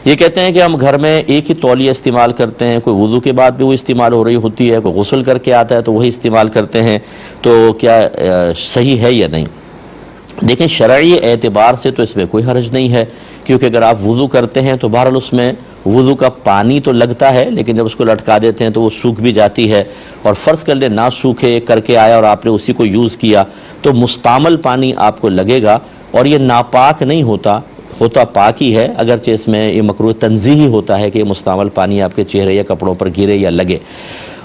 ये कहते हैं कि हम घर में एक ही तौलिया इस्तेमाल करते हैं, कोई वुज़ू के बाद भी वो इस्तेमाल हो रही होती है, कोई गुस्ल करके आता है तो वही इस्तेमाल करते हैं, तो क्या सही है या नहीं? देखें, शरई एतबार से तो इसमें कोई हर्ज नहीं है, क्योंकि अगर आप वुज़ू करते हैं तो बहरहाल उसमें वुज़ू का पानी तो लगता है, लेकिन जब उसको लटका देते हैं तो वो सूख भी जाती है। और फ़र्ज़ कर ले ना सूखे करके आया और आपने उसी को यूज़ किया तो मुस्तामल पानी आपको लगेगा, और ये नापाक नहीं होता पाक ही है, अगरचे इसमें ये मकरूह तंज़ीही होता है कि ये मुस्तामल पानी आपके चेहरे या कपड़ों पर गिरे या लगे।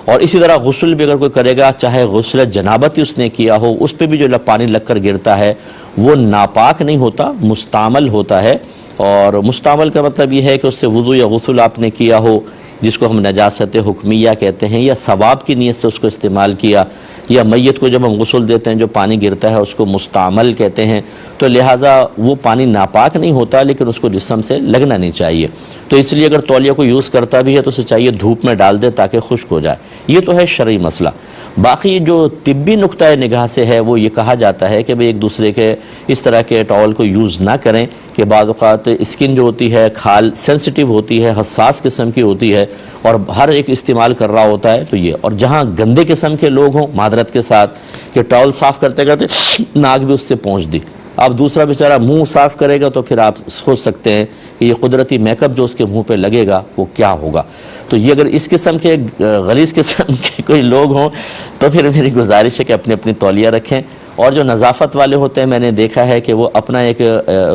और इसी तरह गुस्ल भी अगर कोई करेगा, चाहे गुस्ल जनाबत ही उसने किया हो, उस पर भी जो पानी लग कर गिरता है वो नापाक नहीं होता, मुस्तामल होता है। और मुस्तामल का मतलब ये है कि उससे वुज़ू या गुस्ल आपने किया हो, जिसको हम नजासत हुक्मिया कहते हैं, या सवाब की नीयत से उसको इस्तेमाल किया, या मैयत को जब हम गुस्ल देते हैं जो पानी गिरता है उसको मुस्तामल कहते हैं, तो लिहाजा वो पानी नापाक नहीं होता, लेकिन उसको जिस्म से लगना नहीं चाहिए। तो इसलिए अगर तौलिया को यूज़ करता भी है तो उसे चाहिए धूप में डाल दे ताकि खुश्क हो जाए। ये तो है शरई मसला। बाकी जो तिब्बी नुक्ता निगाह से है वो ये कहा जाता है कि भाई एक दूसरे के इस तरह के टॉवल को यूज़ ना करें, कि बाद औक़ात स्किन जो होती है खाल सेंसिटिव होती है, हसास किस्म की होती है, और हर एक इस्तेमाल कर रहा होता है। तो ये, और जहाँ गंदे किस्म के लोग हों मादरत के साथ कि टॉवल साफ़ करते करते नाक भी उससे पहुँच दी, अब दूसरा बेचारा मुंह साफ़ करेगा तो फिर आप सोच सकते हैं कि ये कुदरती मेकअप जो उसके मुंह पे लगेगा वो क्या होगा। तो ये अगर इस किस्म के गलीज़ किस्म के कोई लोग हों तो फिर मेरी गुजारिश है कि अपनी अपनी तौलिया रखें। और जो नज़ाफ़त वाले होते हैं, मैंने देखा है कि वो अपना एक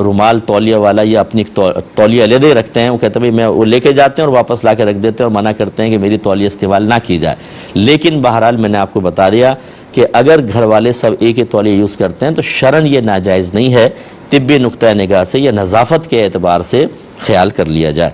रुमाल तौलिया वाला या अपनी तौलिया अलग रखते हैं। वो कहते हैं भाई मैं वो लेके जाते हैं और वापस ला के रख देते हैं, और मना करते हैं कि मेरी तौलिया इस्तेमाल ना की जाए। लेकिन बहरहाल मैंने आपको बता दिया कि अगर घर वाले सब एक ही तौलिया यूज़ करते हैं तो शरन ये नाजायज़ नहीं है, तिब्बी नुक्ता निगाह से या नज़ाफ़त के एतबार से ख्याल कर लिया जाए।